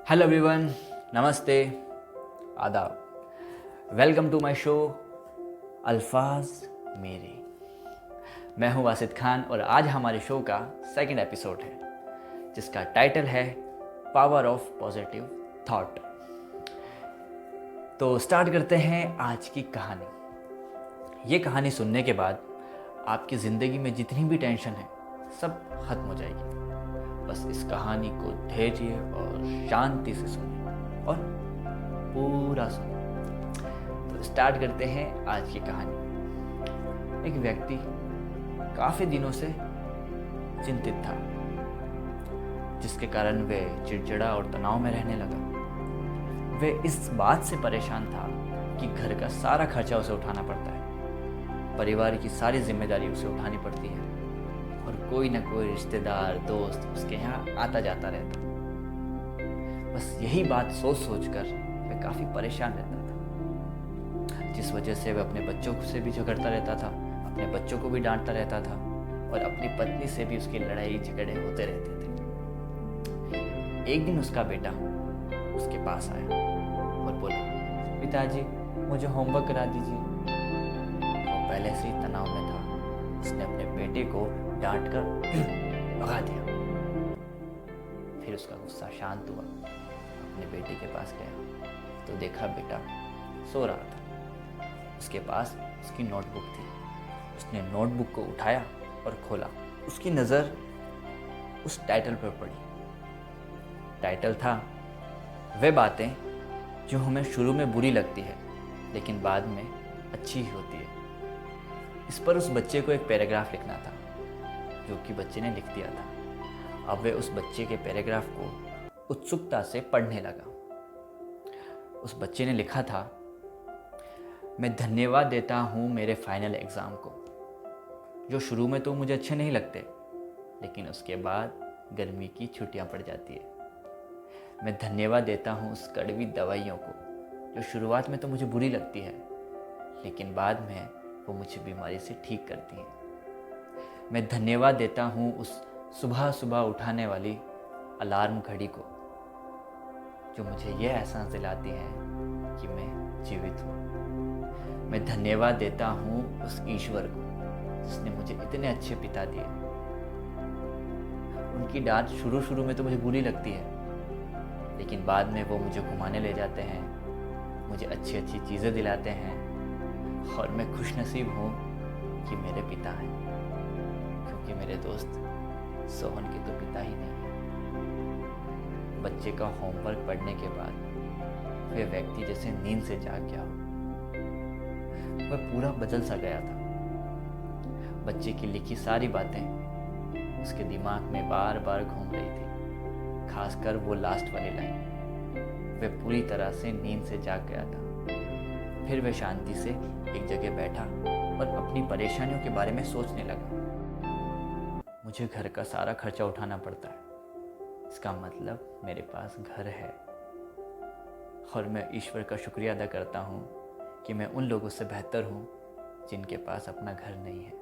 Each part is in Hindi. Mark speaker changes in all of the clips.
Speaker 1: हेलो एवरीवन, नमस्ते, आदाब। वेलकम टू माय शो अल्फाज मेरे। मैं हूं वासिद खान और आज हमारे शो का सेकंड एपिसोड है जिसका टाइटल है पावर ऑफ पॉजिटिव थॉट। तो स्टार्ट करते हैं आज की कहानी। ये कहानी सुनने के बाद आपकी ज़िंदगी में जितनी भी टेंशन है सब खत्म हो जाएगी। बस इस कहानी को धैर्य और शांति से सुनें और पूरा सुनें। तो स्टार्ट करते हैं आज की कहानी। एक व्यक्ति काफ़ी दिनों से चिंतित था, जिसके कारण वह चिड़चिड़ा और तनाव में रहने लगा। वह इस बात से परेशान था कि घर का सारा खर्चा उसे उठाना पड़ता है, परिवार की सारी जिम्मेदारी उसे उठानी पड़ती है और कोई ना कोई रिश्तेदार दोस्त उसके यहाँ आता जाता रहता। बस यही बात सोच सोच कर वह काफ़ी परेशान रहता था, जिस वजह से वह अपने बच्चों से भी झगड़ता रहता था, अपने बच्चों को भी डांटता रहता था और अपनी पत्नी से भी उसकी लड़ाई झगड़े होते रहते थे। एक दिन उसका बेटा उसके पास आया और बोला, पिताजी मुझे होमवर्क करा दीजिए। वो पहले से ही तनाव में था। उसने अपने बेटे को डांट कर भगा दिया। फिर उसका गुस्सा शांत हुआ, अपने बेटे के पास गया तो देखा बेटा सो रहा था। उसके पास उसकी नोटबुक थी। उसने नोटबुक को उठाया और खोला। उसकी नज़र उस टाइटल पर पड़ी। टाइटल था, वे बातें जो हमें शुरू में बुरी लगती है लेकिन बाद में अच्छी ही होती है। इस पर उस बच्चे को एक पैराग्राफ लिखना था जो कि बच्चे ने लिख दिया था। अब वे उस बच्चे के पैराग्राफ को उत्सुकता से पढ़ने लगा। उस बच्चे ने लिखा था, मैं धन्यवाद देता हूँ मेरे फाइनल एग्ज़ाम को, जो शुरू में तो मुझे अच्छे नहीं लगते लेकिन उसके बाद गर्मी की छुट्टियाँ पड़ जाती है। मैं धन्यवाद देता हूँ उस कड़वी दवाइयों को जो शुरुआत में तो मुझे बुरी लगती है लेकिन बाद में वो मुझे बीमारी से ठीक करती हैं। मैं धन्यवाद देता हूँ उस सुबह सुबह उठाने वाली अलार्म घड़ी को जो मुझे यह एहसास दिलाती है कि मैं जीवित हूँ। मैं धन्यवाद देता हूँ उस ईश्वर को जिसने मुझे इतने अच्छे पिता दिए। उनकी डांट शुरू में तो मुझे बुरी लगती है लेकिन बाद में वो मुझे घुमाने ले जाते हैं, मुझे अच्छी अच्छी चीज़ें दिलाते हैं और मैं खुशनसीब हूँ कि मेरे पिता हैं, क्योंकि मेरे दोस्त सोहन के तो पिता ही नहीं है। बच्चे का होमवर्क पढ़ने के बाद वह व्यक्ति जैसे नींद से जाग गया हो। वह पूरा बदल सा गया था। बच्चे की लिखी सारी बातें उसके दिमाग में बार बार घूम रही थी, खासकर वो लास्ट वाली लाइन। वह पूरी तरह से नींद से जाग गया था। फिर वह शांति से एक जगह बैठा और अपनी परेशानियों के बारे में सोचने लगा। मुझे घर का सारा खर्चा उठाना पड़ता है, इसका मतलब मेरे पास घर है और मैं ईश्वर का शुक्रिया अदा करता हूँ कि मैं उन लोगों से बेहतर हूँ जिनके पास अपना घर नहीं है।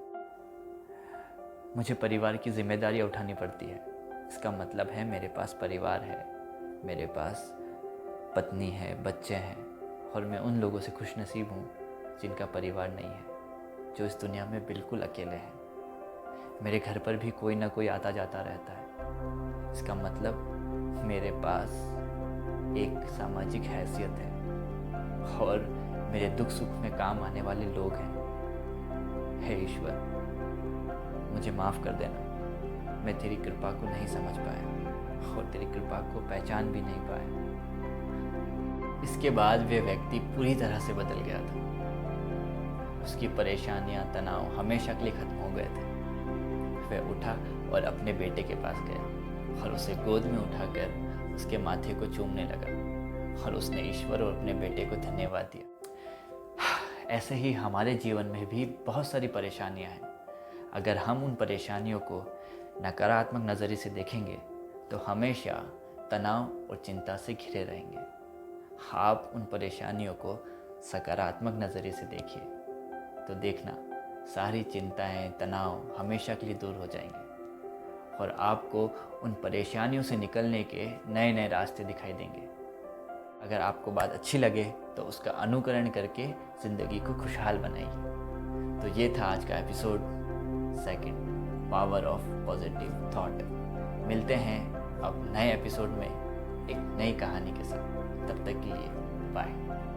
Speaker 1: मुझे परिवार की जिम्मेदारी उठानी पड़ती है, इसका मतलब है मेरे पास परिवार है, मेरे पास पत्नी है, बच्चे हैं और मैं उन लोगों से खुशनसीब हूँ जिनका परिवार नहीं है, जो इस दुनिया में बिल्कुल अकेले हैं। मेरे घर पर भी कोई ना कोई आता जाता रहता है, इसका मतलब मेरे पास एक सामाजिक हैसियत है और मेरे दुख सुख में काम आने वाले लोग हैं। हे ईश्वर, मुझे माफ़ कर देना, मैं तेरी कृपा को नहीं समझ पाया और तेरी कृपा को पहचान भी नहीं पाया। इसके बाद वह व्यक्ति पूरी तरह से बदल गया था। उसकी परेशानियां, तनाव हमेशा के लिए खत्म हो गए थे। वह उठा और अपने बेटे के पास गया और उसे गोद में उठाकर उसके माथे को चूमने लगा और उसने ईश्वर और अपने बेटे को धन्यवाद दिया। ऐसे ही हमारे जीवन में भी बहुत सारी परेशानियां हैं। अगर हम उन परेशानियों को नकारात्मक नज़रिए से देखेंगे तो हमेशा तनाव और चिंता से घिरे रहेंगे। आप उन परेशानियों को सकारात्मक नज़रिए से देखिए तो देखना सारी चिंताएं, तनाव हमेशा के लिए दूर हो जाएंगे और आपको उन परेशानियों से निकलने के नए नए रास्ते दिखाई देंगे। अगर आपको बात अच्छी लगे तो उसका अनुकरण करके ज़िंदगी को खुशहाल बनाइए। तो ये था आज का episode second, power of positive thought. मिलते हैं अब नए एपिसोड में एक नई कहानी के साथ। तब तक के लिए बाय।